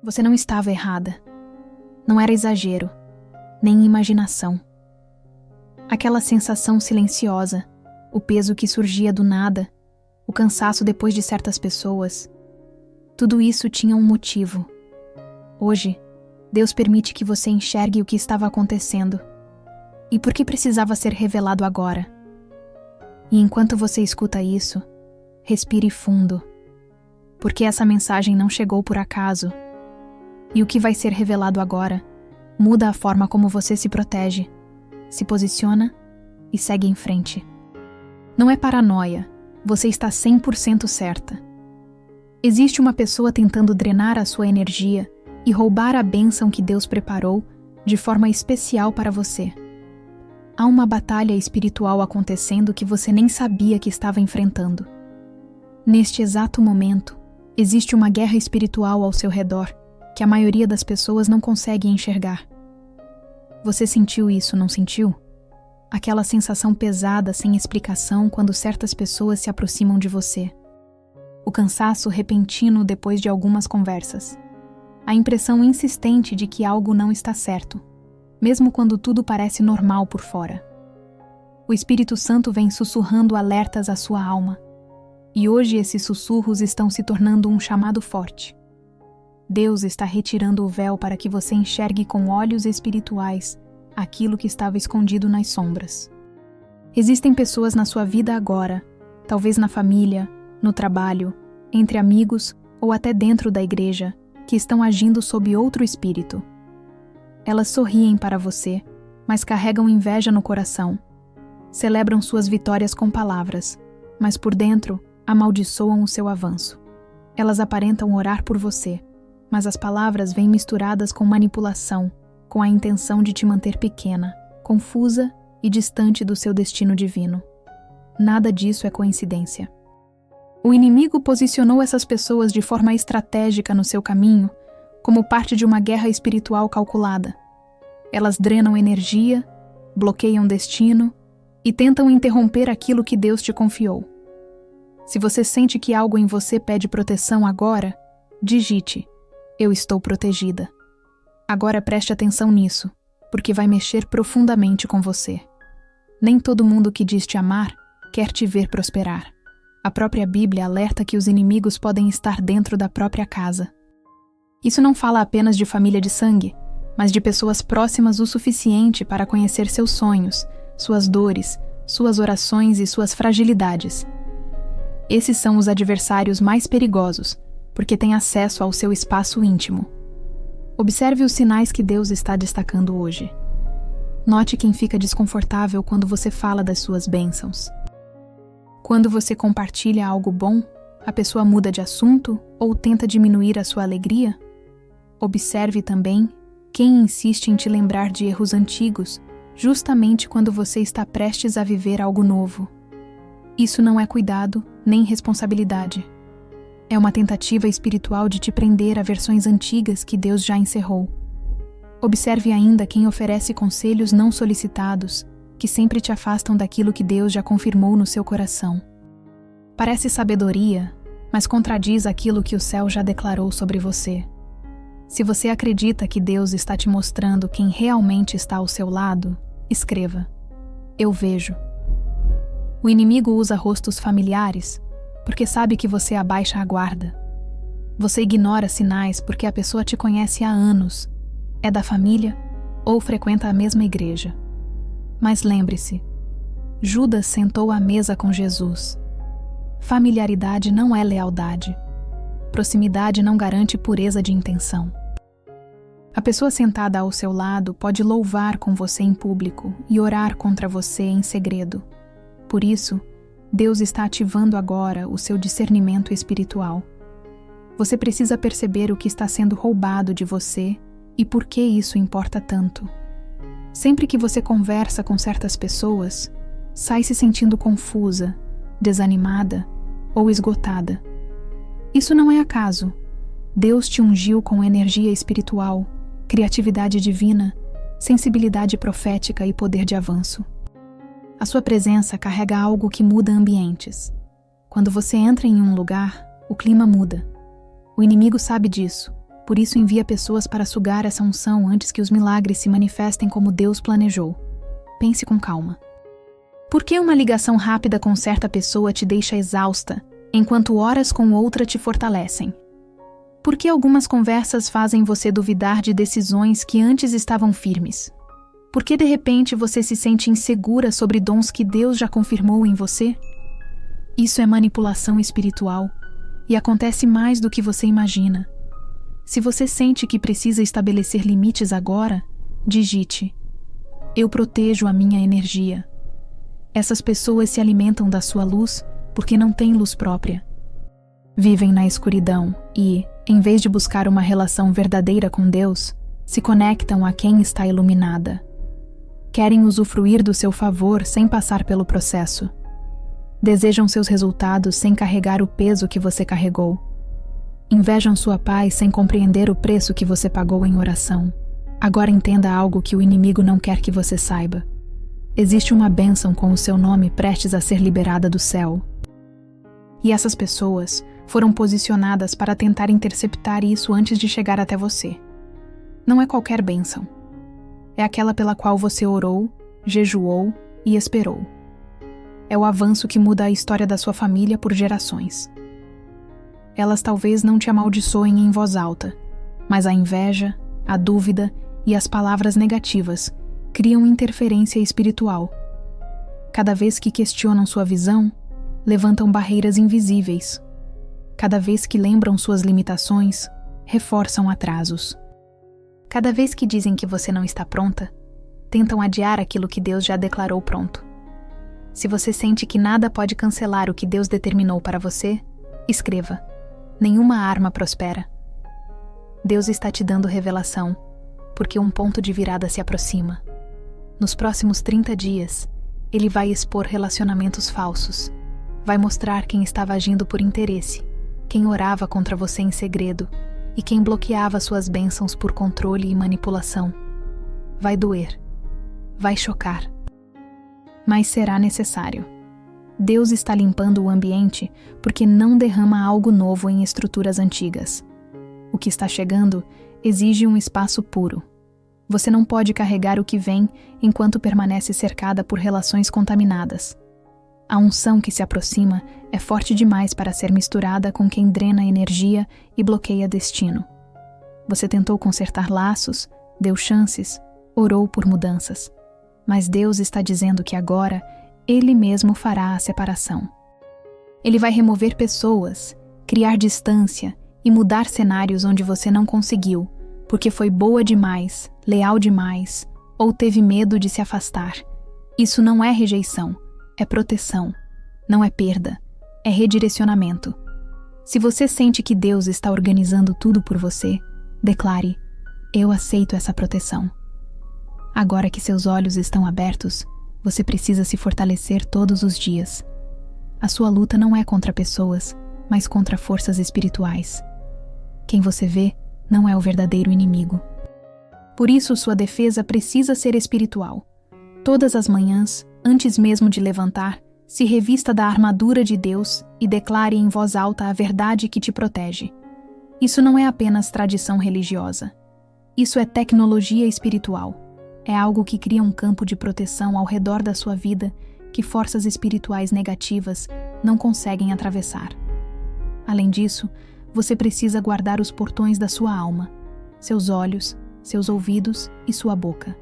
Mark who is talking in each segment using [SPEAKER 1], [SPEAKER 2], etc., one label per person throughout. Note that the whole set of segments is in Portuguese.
[SPEAKER 1] Você não estava errada. Não era exagero, nem imaginação. Aquela sensação silenciosa, o peso que surgia do nada, o cansaço depois de certas pessoas, tudo isso tinha um motivo. Hoje, Deus permite que você enxergue o que estava acontecendo e por que precisava ser revelado agora. E enquanto você escuta isso, respire fundo, porque essa mensagem não chegou por acaso. E o que vai ser revelado agora muda a forma como você se protege, se posiciona e segue em frente. Não é paranoia, você está 100% certa. Existe uma pessoa tentando drenar a sua energia e roubar a bênção que Deus preparou de forma especial para você. Há uma batalha espiritual acontecendo que você nem sabia que estava enfrentando. Neste exato momento, existe uma guerra espiritual ao seu redor que a maioria das pessoas não consegue enxergar. Você sentiu isso, não sentiu? Aquela sensação pesada sem explicação quando certas pessoas se aproximam de você. O cansaço repentino depois de algumas conversas. A impressão insistente de que algo não está certo, mesmo quando tudo parece normal por fora. O Espírito Santo vem sussurrando alertas à sua alma, e hoje esses sussurros estão se tornando um chamado forte. Deus está retirando o véu para que você enxergue com olhos espirituais aquilo que estava escondido nas sombras. Existem pessoas na sua vida agora, talvez na família, no trabalho, entre amigos ou até dentro da igreja, que estão agindo sob outro espírito. Elas sorriem para você, mas carregam inveja no coração. Celebram suas vitórias com palavras, mas por dentro amaldiçoam o seu avanço. Elas aparentam orar por você, mas as palavras vêm misturadas com manipulação, com a intenção de te manter pequena, confusa e distante do seu destino divino. Nada disso é coincidência. O inimigo posicionou essas pessoas de forma estratégica no seu caminho, como parte de uma guerra espiritual calculada. Elas drenam energia, bloqueiam destino e tentam interromper aquilo que Deus te confiou. Se você sente que algo em você pede proteção agora, digite: eu estou protegida. Agora preste atenção nisso, porque vai mexer profundamente com você. Nem todo mundo que diz te amar quer te ver prosperar. A própria Bíblia alerta que os inimigos podem estar dentro da própria casa. Isso não fala apenas de família de sangue, mas de pessoas próximas o suficiente para conhecer seus sonhos, suas dores, suas orações e suas fragilidades. Esses são os adversários mais perigosos, porque têm acesso ao seu espaço íntimo. Observe os sinais que Deus está destacando hoje. Note quem fica desconfortável quando você fala das suas bênçãos. Quando você compartilha algo bom, a pessoa muda de assunto ou tenta diminuir a sua alegria? Observe também quem insiste em te lembrar de erros antigos, justamente quando você está prestes a viver algo novo. Isso não é cuidado nem responsabilidade. É uma tentativa espiritual de te prender a versões antigas que Deus já encerrou. Observe ainda quem oferece conselhos não solicitados, que sempre te afastam daquilo que Deus já confirmou no seu coração. Parece sabedoria, mas contradiz aquilo que o céu já declarou sobre você. Se você acredita que Deus está te mostrando quem realmente está ao seu lado, escreva: eu vejo. O inimigo usa rostos familiares, porque sabe que você abaixa a guarda. Você ignora sinais porque a pessoa te conhece há anos, é da família ou frequenta a mesma igreja. Mas lembre-se, Judas sentou à mesa com Jesus. Familiaridade não é lealdade. Proximidade não garante pureza de intenção. A pessoa sentada ao seu lado pode louvar com você em público e orar contra você em segredo. Por isso, Deus está ativando agora o seu discernimento espiritual. Você precisa perceber o que está sendo roubado de você e por que isso importa tanto. Sempre que você conversa com certas pessoas, sai se sentindo confusa, desanimada ou esgotada. Isso não é acaso. Deus te ungiu com energia espiritual, criatividade divina, sensibilidade profética e poder de avanço. A sua presença carrega algo que muda ambientes. Quando você entra em um lugar, o clima muda. O inimigo sabe disso, Por isso envia pessoas para sugar essa unção antes que os milagres se manifestem como Deus planejou. Pense com calma. Por que uma ligação rápida com certa pessoa te deixa exausta, enquanto horas com outra te fortalecem? Por que algumas conversas fazem você duvidar de decisões que antes estavam firmes? Por que de repente você se sente insegura sobre dons que Deus já confirmou em você? Isso é manipulação espiritual e acontece mais do que você imagina. Se você sente que precisa estabelecer limites agora, digite: eu protejo a minha energia. Essas pessoas se alimentam da sua luz porque não têm luz própria. Vivem na escuridão e, em vez de buscar uma relação verdadeira com Deus, se conectam a quem está iluminada. Querem usufruir do seu favor sem passar pelo processo. Desejam seus resultados sem carregar o peso que você carregou. Invejam sua paz sem compreender o preço que você pagou em oração. Agora entenda algo que o inimigo não quer que você saiba. Existe uma bênção com o seu nome prestes a ser liberada do céu. E essas pessoas foram posicionadas para tentar interceptar isso antes de chegar até você. Não é qualquer bênção. É aquela pela qual você orou, jejuou e esperou. É o avanço que muda a história da sua família por gerações. Elas talvez não te amaldiçoem em voz alta, mas a inveja, a dúvida e as palavras negativas criam interferência espiritual. Cada vez que questionam sua visão, levantam barreiras invisíveis. Cada vez que lembram suas limitações, reforçam atrasos. Cada vez que dizem que você não está pronta, tentam adiar aquilo que Deus já declarou pronto. Se você sente que nada pode cancelar o que Deus determinou para você, escreva: nenhuma arma prospera. Deus está te dando revelação, porque um ponto de virada se aproxima. Nos próximos 30 dias, Ele vai expor relacionamentos falsos. Vai mostrar quem estava agindo por interesse, quem orava contra você em segredo e quem bloqueava suas bênçãos por controle e manipulação. Vai doer. Vai chocar. Mas será necessário. Deus está limpando o ambiente porque não derrama algo novo em estruturas antigas. O que está chegando exige um espaço puro. Você não pode carregar o que vem enquanto permanece cercada por relações contaminadas. A unção que se aproxima é forte demais para ser misturada com quem drena energia e bloqueia destino. Você tentou consertar laços, deu chances, orou por mudanças. Mas Deus está dizendo que agora Ele mesmo fará a separação. Ele vai remover pessoas, criar distância e mudar cenários onde você não conseguiu, porque foi boa demais, leal demais, ou teve medo de se afastar. Isso não é rejeição, é proteção. Não é perda, é redirecionamento. Se você sente que Deus está organizando tudo por você, declare: eu aceito essa proteção. Agora que seus olhos estão abertos, você precisa se fortalecer todos os dias. A sua luta não é contra pessoas, mas contra forças espirituais. Quem você vê não é o verdadeiro inimigo. Por isso, sua defesa precisa ser espiritual. Todas as manhãs, antes mesmo de levantar, se revista da armadura de Deus e declare em voz alta a verdade que te protege. Isso não é apenas tradição religiosa. Isso é tecnologia espiritual. É algo que cria um campo de proteção ao redor da sua vida que forças espirituais negativas não conseguem atravessar. Além disso, você precisa guardar os portões da sua alma, seus olhos, seus ouvidos e sua boca.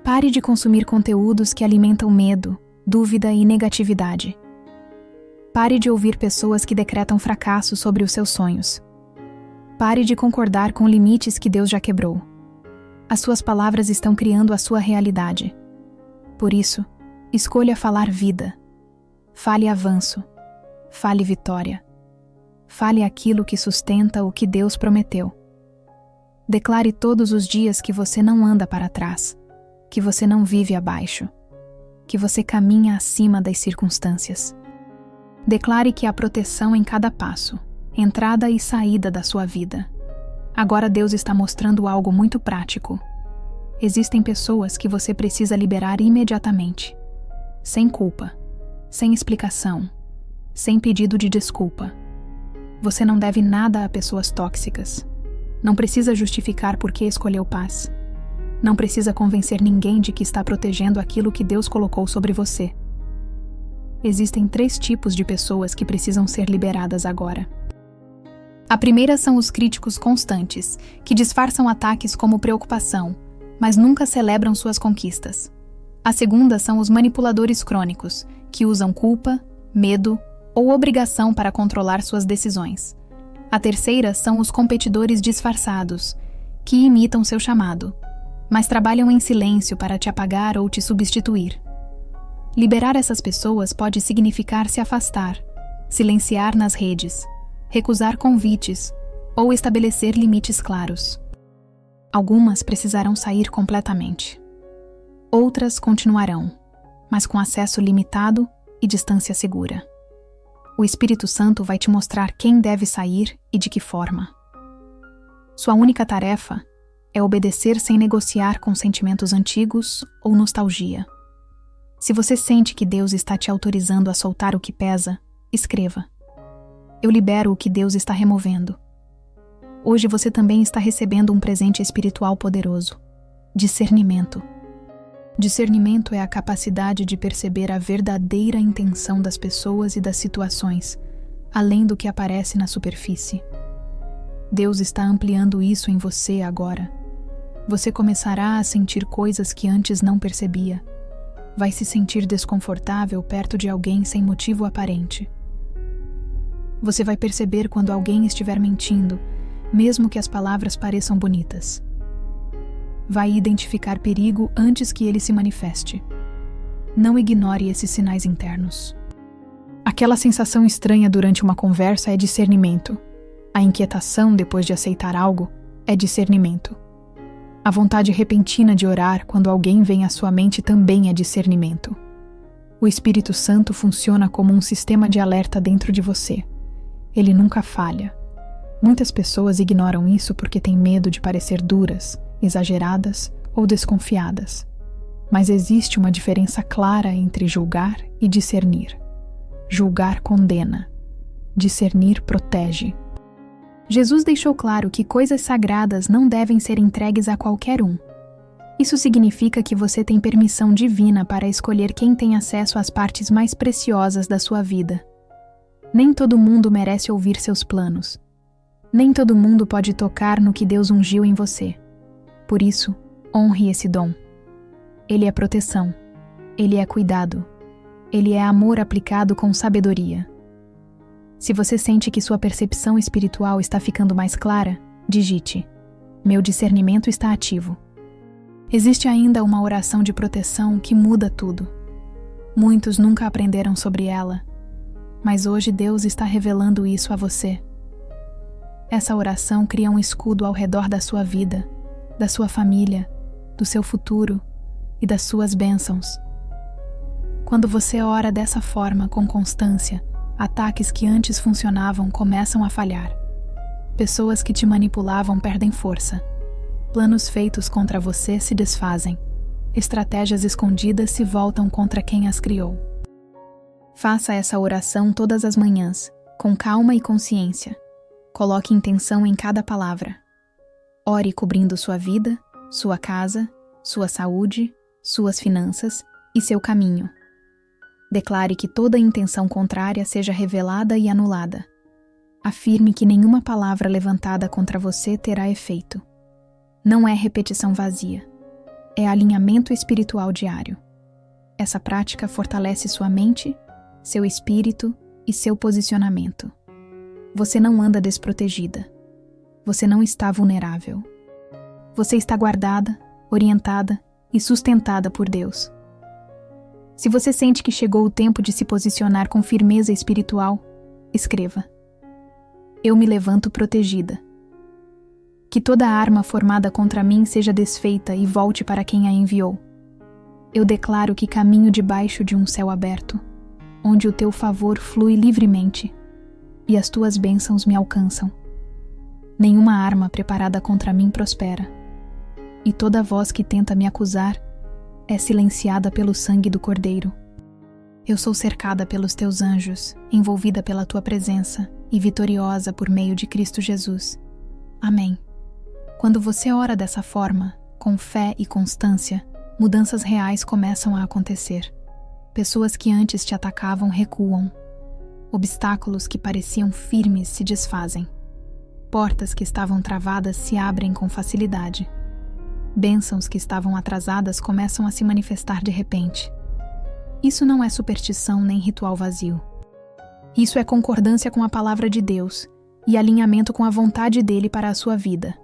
[SPEAKER 1] Pare de consumir conteúdos que alimentam medo, dúvida e negatividade. Pare de ouvir pessoas que decretam fracasso sobre os seus sonhos. Pare de concordar com limites que Deus já quebrou. As suas palavras estão criando a sua realidade. Por isso, escolha falar vida. Fale avanço. Fale vitória. Fale aquilo que sustenta o que Deus prometeu. Declare todos os dias que você não anda para trás, que você não vive abaixo, que você caminha acima das circunstâncias. Declare que há proteção em cada passo, entrada e saída da sua vida. Agora Deus está mostrando algo muito prático. Existem pessoas que você precisa liberar imediatamente, sem culpa, sem explicação, sem pedido de desculpa. Você não deve nada a pessoas tóxicas. Não precisa justificar por que escolheu paz. Não precisa convencer ninguém de que está protegendo aquilo que Deus colocou sobre você. Existem 3 tipos de pessoas que precisam ser liberadas agora. A primeira são os críticos constantes, que disfarçam ataques como preocupação, mas nunca celebram suas conquistas. A segunda são os manipuladores crônicos, que usam culpa, medo ou obrigação para controlar suas decisões. A terceira são os competidores disfarçados, que imitam seu chamado, mas trabalham em silêncio para te apagar ou te substituir. Liberar essas pessoas pode significar se afastar, silenciar nas redes, recusar convites ou estabelecer limites claros. Algumas precisarão sair completamente. Outras continuarão, mas com acesso limitado e distância segura. O Espírito Santo vai te mostrar quem deve sair e de que forma. Sua única tarefa é obedecer sem negociar com sentimentos antigos ou nostalgia. Se você sente que Deus está te autorizando a soltar o que pesa, escreva: eu libero o que Deus está removendo. Hoje você também está recebendo um presente espiritual poderoso: discernimento. Discernimento é a capacidade de perceber a verdadeira intenção das pessoas e das situações, além do que aparece na superfície. Deus está ampliando isso em você agora. Você começará a sentir coisas que antes não percebia. Vai se sentir desconfortável perto de alguém sem motivo aparente. Você vai perceber quando alguém estiver mentindo, mesmo que as palavras pareçam bonitas. Vai identificar perigo antes que ele se manifeste. Não ignore esses sinais internos. Aquela sensação estranha durante uma conversa é discernimento. A inquietação depois de aceitar algo é discernimento. A vontade repentina de orar quando alguém vem à sua mente também é discernimento. O Espírito Santo funciona como um sistema de alerta dentro de você. Ele nunca falha. Muitas pessoas ignoram isso porque têm medo de parecer duras, exageradas ou desconfiadas. Mas existe uma diferença clara entre julgar e discernir. Julgar condena. Discernir protege. Jesus deixou claro que coisas sagradas não devem ser entregues a qualquer um. Isso significa que você tem permissão divina para escolher quem tem acesso às partes mais preciosas da sua vida. Nem todo mundo merece ouvir seus planos. Nem todo mundo pode tocar no que Deus ungiu em você. Por isso, honre esse dom. Ele é proteção. Ele é cuidado. Ele é amor aplicado com sabedoria. Se você sente que sua percepção espiritual está ficando mais clara, digite: meu discernimento está ativo. Existe ainda uma oração de proteção que muda tudo. Muitos nunca aprenderam sobre ela, mas hoje Deus está revelando isso a você. Essa oração cria um escudo ao redor da sua vida, da sua família, do seu futuro e das suas bênçãos. Quando você ora dessa forma com constância, ataques que antes funcionavam começam a falhar. Pessoas que te manipulavam perdem força. Planos feitos contra você se desfazem. Estratégias escondidas se voltam contra quem as criou. Faça essa oração todas as manhãs, com calma e consciência. Coloque intenção em cada palavra. Ore cobrindo sua vida, sua casa, sua saúde, suas finanças e seu caminho. Declare que toda intenção contrária seja revelada e anulada. Afirme que nenhuma palavra levantada contra você terá efeito. Não é repetição vazia. É alinhamento espiritual diário. Essa prática fortalece sua mente, seu espírito e seu posicionamento. Você não anda desprotegida. Você não está vulnerável. Você está guardada, orientada e sustentada por Deus. Se você sente que chegou o tempo de se posicionar com firmeza espiritual, escreva: eu me levanto protegida. Que toda arma formada contra mim seja desfeita e volte para quem a enviou. Eu declaro que caminho debaixo de um céu aberto, onde o teu favor flui livremente e as tuas bênçãos me alcançam. Nenhuma arma preparada contra mim prospera, e toda voz que tenta me acusar é silenciada pelo sangue do Cordeiro. Eu sou cercada pelos teus anjos, envolvida pela tua presença e vitoriosa por meio de Cristo Jesus. Amém. Quando você ora dessa forma, com fé e constância, mudanças reais começam a acontecer. Pessoas que antes te atacavam recuam. Obstáculos que pareciam firmes se desfazem. Portas que estavam travadas se abrem com facilidade. Bênçãos que estavam atrasadas começam a se manifestar de repente. Isso não é superstição nem ritual vazio. Isso é concordância com a palavra de Deus e alinhamento com a vontade dele para a sua vida.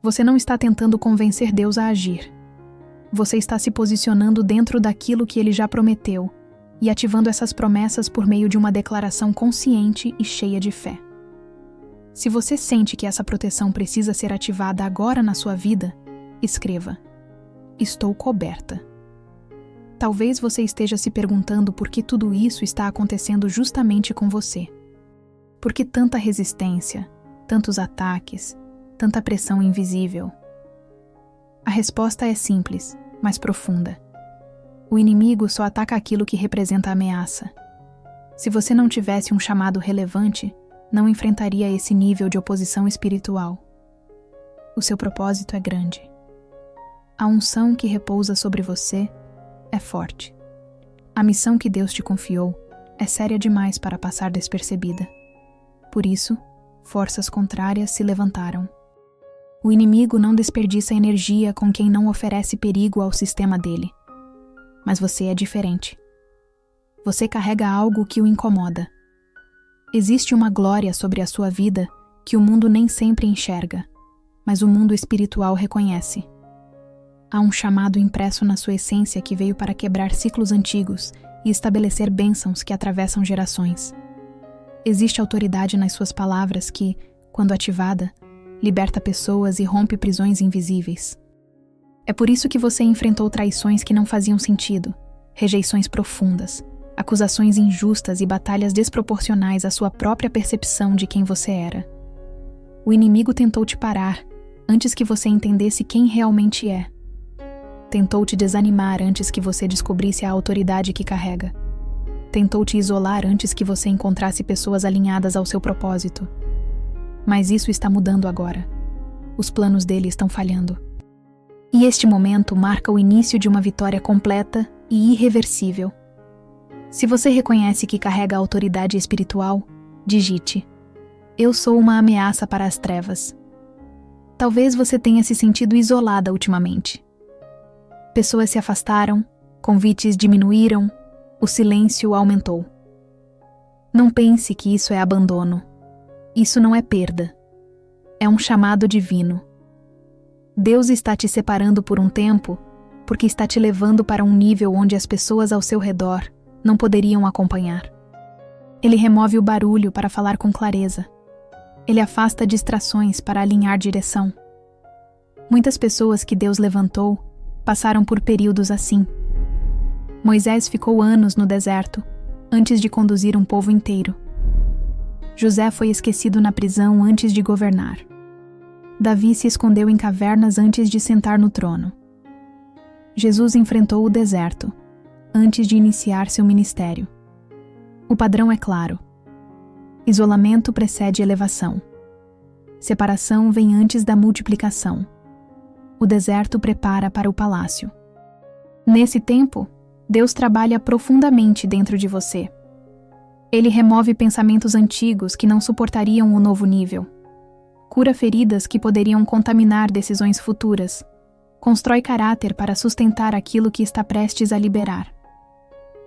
[SPEAKER 1] Você não está tentando convencer Deus a agir. Você está se posicionando dentro daquilo que ele já prometeu e ativando essas promessas por meio de uma declaração consciente e cheia de fé. Se você sente que essa proteção precisa ser ativada agora na sua vida, escreva: estou coberta. Talvez você esteja se perguntando por que tudo isso está acontecendo justamente com você. Por que tanta resistência, tantos ataques, tanta pressão invisível? A resposta é simples, mas profunda. O inimigo só ataca aquilo que representa ameaça. Se você não tivesse um chamado relevante, não enfrentaria esse nível de oposição espiritual. O seu propósito é grande. A unção que repousa sobre você é forte. A missão que Deus te confiou é séria demais para passar despercebida. Por isso, forças contrárias se levantaram. O inimigo não desperdiça energia com quem não oferece perigo ao sistema dele. Mas você é diferente. Você carrega algo que o incomoda. Existe uma glória sobre a sua vida que o mundo nem sempre enxerga, mas o mundo espiritual reconhece. Há um chamado impresso na sua essência que veio para quebrar ciclos antigos e estabelecer bênçãos que atravessam gerações. Existe autoridade nas suas palavras que, quando ativada, liberta pessoas e rompe prisões invisíveis. É por isso que você enfrentou traições que não faziam sentido, rejeições profundas, acusações injustas e batalhas desproporcionais à sua própria percepção de quem você era. O inimigo tentou te parar antes que você entendesse quem realmente é. Tentou te desanimar antes que você descobrisse a autoridade que carrega. Tentou te isolar antes que você encontrasse pessoas alinhadas ao seu propósito. Mas isso está mudando agora. Os planos dele estão falhando. E este momento marca o início de uma vitória completa e irreversível. Se você reconhece que carrega a autoridade espiritual, digite: eu sou uma ameaça para as trevas. Talvez você tenha se sentido isolada ultimamente. Pessoas se afastaram, convites diminuíram, o silêncio aumentou. Não pense que isso é abandono. Isso não é perda. É um chamado divino. Deus está te separando por um tempo, porque está te levando para um nível onde as pessoas ao seu redor não poderiam acompanhar. Ele remove o barulho para falar com clareza. Ele afasta distrações para alinhar direção. Muitas pessoas que Deus levantou passaram por períodos assim. Moisés ficou anos no deserto, antes de conduzir um povo inteiro. José foi esquecido na prisão antes de governar. Davi se escondeu em cavernas antes de sentar no trono. Jesus enfrentou o deserto, antes de iniciar seu ministério. O padrão é claro. Isolamento precede elevação. Separação vem antes da multiplicação. O deserto prepara para o palácio. Nesse tempo, Deus trabalha profundamente dentro de você. Ele remove pensamentos antigos que não suportariam o novo nível. Cura feridas que poderiam contaminar decisões futuras. Constrói caráter para sustentar aquilo que está prestes a liberar.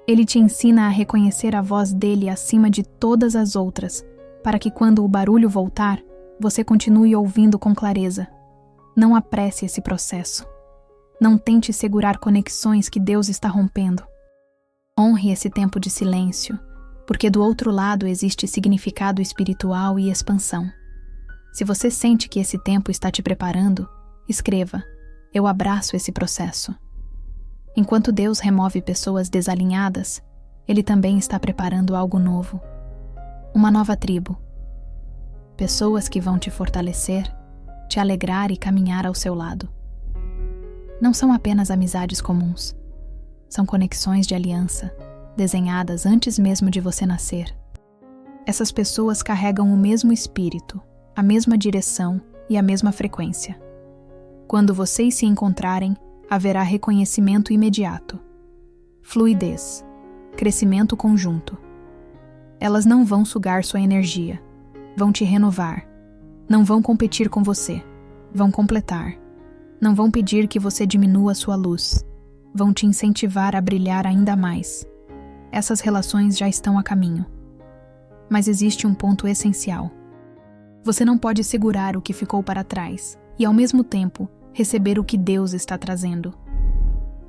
[SPEAKER 1] Ele te ensina a reconhecer a voz dele acima de todas as outras, para que quando o barulho voltar, você continue ouvindo com clareza. Não apresse esse processo. Não tente segurar conexões que Deus está rompendo. Honre esse tempo de silêncio, porque do outro lado existe significado espiritual e expansão. Se você sente que esse tempo está te preparando, escreva: eu abraço esse processo. Enquanto Deus remove pessoas desalinhadas, Ele também está preparando algo novo. Uma nova tribo. Pessoas que vão te fortalecer, te alegrar e caminhar ao seu lado. Não são apenas amizades comuns. São conexões de aliança, desenhadas antes mesmo de você nascer. Essas pessoas carregam o mesmo espírito, a mesma direção e a mesma frequência. Quando vocês se encontrarem, haverá reconhecimento imediato, fluidez, crescimento conjunto. Elas não vão sugar sua energia, vão te renovar. Não vão competir com você, vão completar. Não vão pedir que você diminua sua luz, vão te incentivar a brilhar ainda mais. Essas relações já estão a caminho. Mas existe um ponto essencial. Você não pode segurar o que ficou para trás e, ao mesmo tempo, receber o que Deus está trazendo.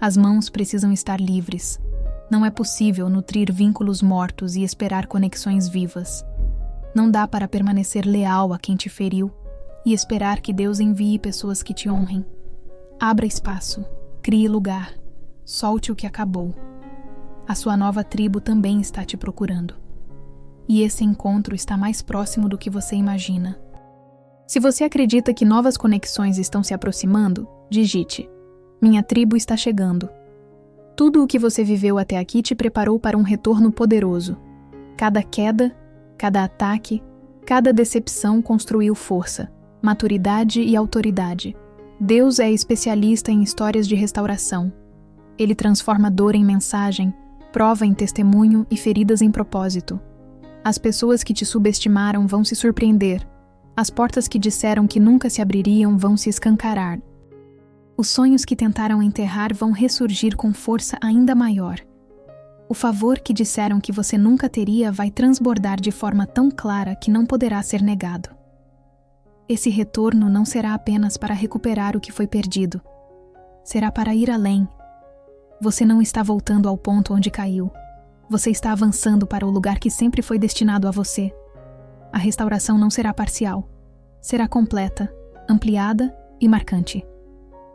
[SPEAKER 1] As mãos precisam estar livres. Não é possível nutrir vínculos mortos e esperar conexões vivas. Não dá para permanecer leal a quem te feriu e esperar que Deus envie pessoas que te honrem. Abra espaço, crie lugar, solte o que acabou. A sua nova tribo também está te procurando. E esse encontro está mais próximo do que você imagina. Se você acredita que novas conexões estão se aproximando, digite: minha tribo está chegando. Tudo o que você viveu até aqui te preparou para um retorno poderoso. Cada queda, cada ataque, cada decepção construiu força, maturidade e autoridade. Deus é especialista em histórias de restauração. Ele transforma dor em mensagem, prova em testemunho e feridas em propósito. As pessoas que te subestimaram vão se surpreender. As portas que disseram que nunca se abririam vão se escancarar. Os sonhos que tentaram enterrar vão ressurgir com força ainda maior. O favor que disseram que você nunca teria vai transbordar de forma tão clara que não poderá ser negado. Esse retorno não será apenas para recuperar o que foi perdido. Será para ir além. Você não está voltando ao ponto onde caiu. Você está avançando para o lugar que sempre foi destinado a você. A restauração não será parcial. Será completa, ampliada e marcante.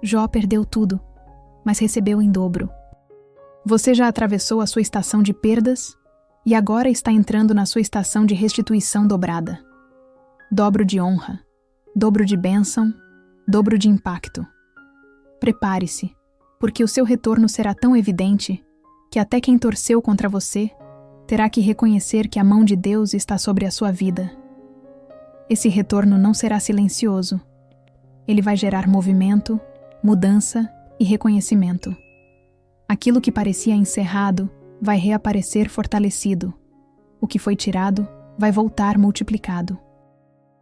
[SPEAKER 1] Jó perdeu tudo, mas recebeu em dobro. Você já atravessou a sua estação de perdas e agora está entrando na sua estação de restituição dobrada. Dobro de honra, dobro de bênção, dobro de impacto. Prepare-se, porque o seu retorno será tão evidente que até quem torceu contra você terá que reconhecer que a mão de Deus está sobre a sua vida. Esse retorno não será silencioso. Ele vai gerar movimento, mudança e reconhecimento. Aquilo que parecia encerrado vai reaparecer fortalecido. O que foi tirado vai voltar multiplicado.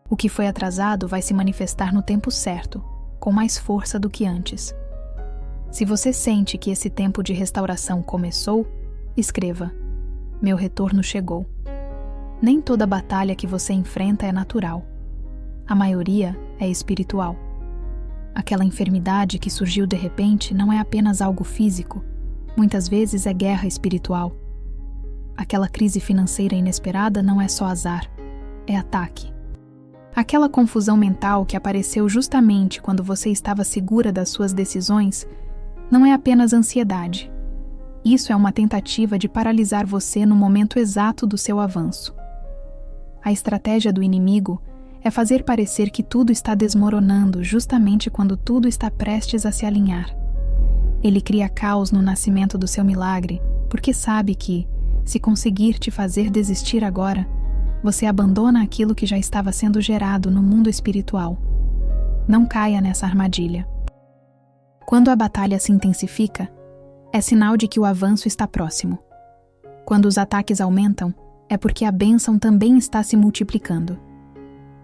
[SPEAKER 1] O que foi atrasado vai se manifestar no tempo certo, com mais força do que antes. Se você sente que esse tempo de restauração começou, escreva: meu retorno chegou. Nem toda batalha que você enfrenta é natural. A maioria é espiritual. Aquela enfermidade que surgiu de repente não é apenas algo físico, muitas vezes é guerra espiritual. Aquela crise financeira inesperada não é só azar, é ataque. Aquela confusão mental que apareceu justamente quando você estava segura das suas decisões não é apenas ansiedade. Isso é uma tentativa de paralisar você no momento exato do seu avanço. A estratégia do inimigo é fazer parecer que tudo está desmoronando justamente quando tudo está prestes a se alinhar. Ele cria caos no nascimento do seu milagre, porque sabe que, se conseguir te fazer desistir agora, você abandona aquilo que já estava sendo gerado no mundo espiritual. Não caia nessa armadilha. Quando a batalha se intensifica, é sinal de que o avanço está próximo. Quando os ataques aumentam, é porque a bênção também está se multiplicando.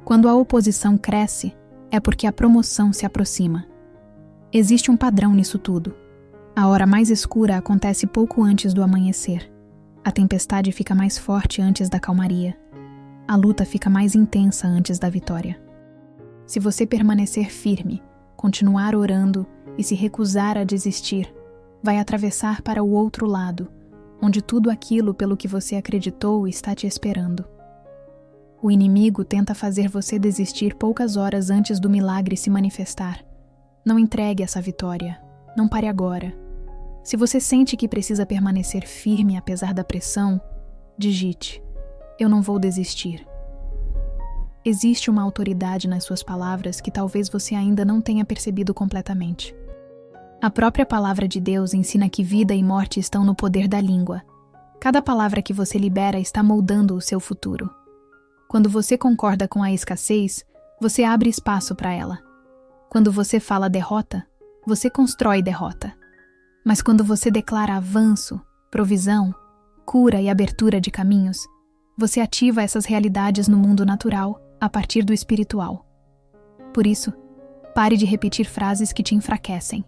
[SPEAKER 1] Quando a oposição cresce, é porque a promoção se aproxima. Existe um padrão nisso tudo. A hora mais escura acontece pouco antes do amanhecer. A tempestade fica mais forte antes da calmaria. A luta fica mais intensa antes da vitória. Se você permanecer firme, continuar orando e se recusar a desistir, vai atravessar para o outro lado, onde tudo aquilo pelo que você acreditou está te esperando. O inimigo tenta fazer você desistir poucas horas antes do milagre se manifestar. Não entregue essa vitória. Não pare agora. Se você sente que precisa permanecer firme apesar da pressão, digite: eu não vou desistir. Existe uma autoridade nas suas palavras que talvez você ainda não tenha percebido completamente. A própria palavra de Deus ensina que vida e morte estão no poder da língua. Cada palavra que você libera está moldando o seu futuro. Quando você concorda com a escassez, você abre espaço para ela. Quando você fala derrota, você constrói derrota. Mas quando você declara avanço, provisão, cura e abertura de caminhos, você ativa essas realidades no mundo natural a partir do espiritual. Por isso, pare de repetir frases que te enfraquecem.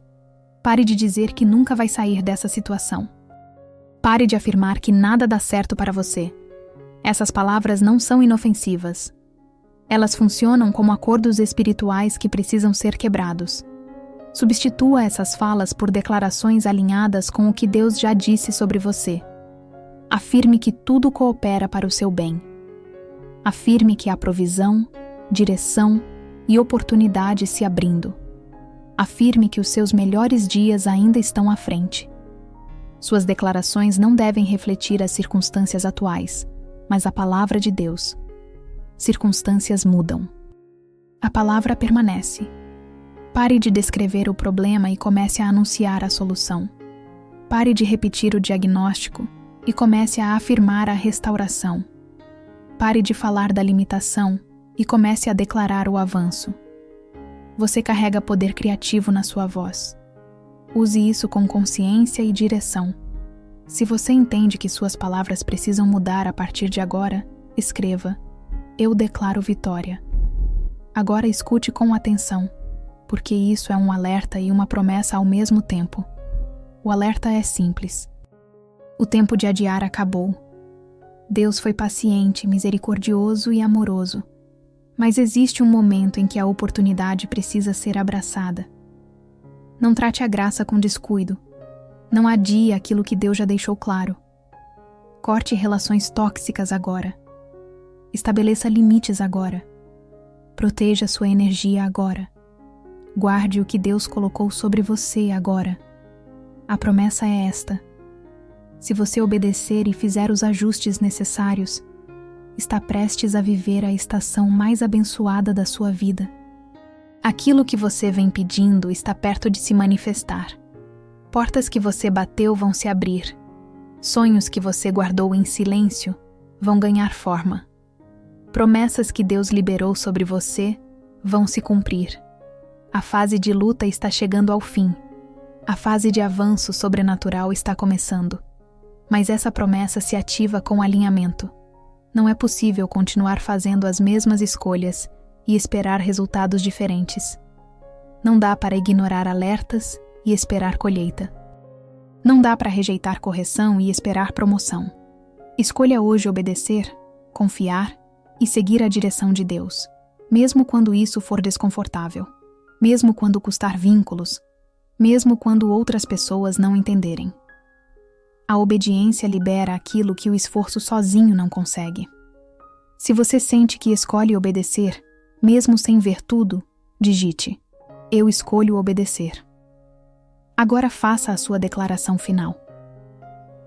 [SPEAKER 1] Pare de dizer que nunca vai sair dessa situação. Pare de afirmar que nada dá certo para você. Essas palavras não são inofensivas. Elas funcionam como acordos espirituais que precisam ser quebrados. Substitua essas falas por declarações alinhadas com o que Deus já disse sobre você. Afirme que tudo coopera para o seu bem. Afirme que há provisão, direção e oportunidade se abrindo. Afirme que os seus melhores dias ainda estão à frente. Suas declarações não devem refletir as circunstâncias atuais, mas a palavra de Deus. Circunstâncias mudam. A palavra permanece. Pare de descrever o problema e comece a anunciar a solução. Pare de repetir o diagnóstico e comece a afirmar a restauração. Pare de falar da limitação e comece a declarar o avanço. Você carrega poder criativo na sua voz. Use isso com consciência e direção. Se você entende que suas palavras precisam mudar a partir de agora, escreva: Eu declaro vitória. Agora escute com atenção, porque isso é um alerta e uma promessa ao mesmo tempo. O alerta é simples. O tempo de adiar acabou. Deus foi paciente, misericordioso e amoroso. Mas existe um momento em que a oportunidade precisa ser abraçada. Não trate a graça com descuido. Não adie aquilo que Deus já deixou claro. Corte relações tóxicas agora. Estabeleça limites agora. Proteja sua energia agora. Guarde o que Deus colocou sobre você agora. A promessa é esta: se você obedecer e fizer os ajustes necessários, está prestes a viver a estação mais abençoada da sua vida. Aquilo que você vem pedindo está perto de se manifestar. Portas que você bateu vão se abrir. Sonhos que você guardou em silêncio vão ganhar forma. Promessas que Deus liberou sobre você vão se cumprir. A fase de luta está chegando ao fim. A fase de avanço sobrenatural está começando. Mas essa promessa se ativa com alinhamento. Não é possível continuar fazendo as mesmas escolhas e esperar resultados diferentes. Não dá para ignorar alertas e esperar colheita. Não dá para rejeitar correção e esperar promoção. Escolha hoje obedecer, confiar e seguir a direção de Deus, mesmo quando isso for desconfortável, mesmo quando custar vínculos, mesmo quando outras pessoas não entenderem. A obediência libera aquilo que o esforço sozinho não consegue. Se você sente que escolhe obedecer, mesmo sem ver tudo, digite: Eu escolho obedecer. Agora faça a sua declaração final.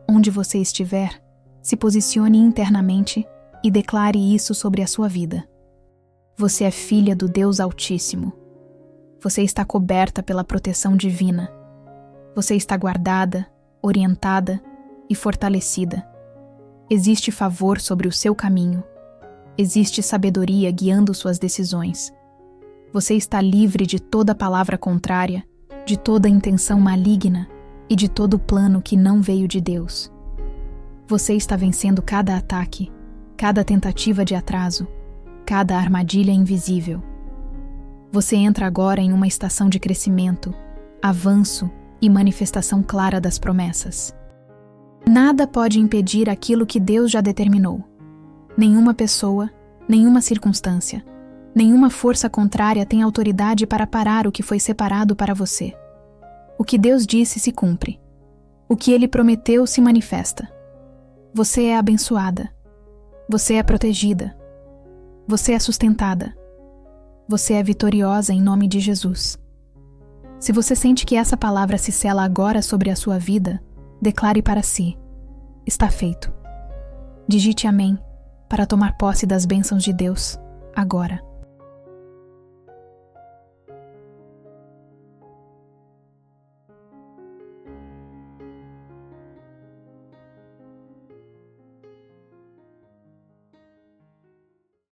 [SPEAKER 1] Onde você estiver, se posicione internamente e declare isso sobre a sua vida. Você é filha do Deus Altíssimo. Você está coberta pela proteção divina. Você está guardada, orientada e fortalecida. Existe favor sobre o seu caminho. Existe sabedoria guiando suas decisões. Você está livre de toda palavra contrária, de toda intenção maligna e de todo plano que não veio de Deus. Você está vencendo cada ataque, cada tentativa de atraso, cada armadilha invisível. Você entra agora em uma estação de crescimento, avanço e manifestação clara das promessas. Nada pode impedir aquilo que Deus já determinou. Nenhuma pessoa, nenhuma circunstância, nenhuma força contrária tem autoridade para parar o que foi separado para você. O que Deus disse se cumpre. O que Ele prometeu se manifesta. Você é abençoada. Você é protegida. Você é sustentada. Você é vitoriosa em nome de Jesus. Se você sente que essa palavra se sela agora sobre a sua vida, declare para si: Está feito. Digite amém para tomar posse das bênçãos de Deus agora.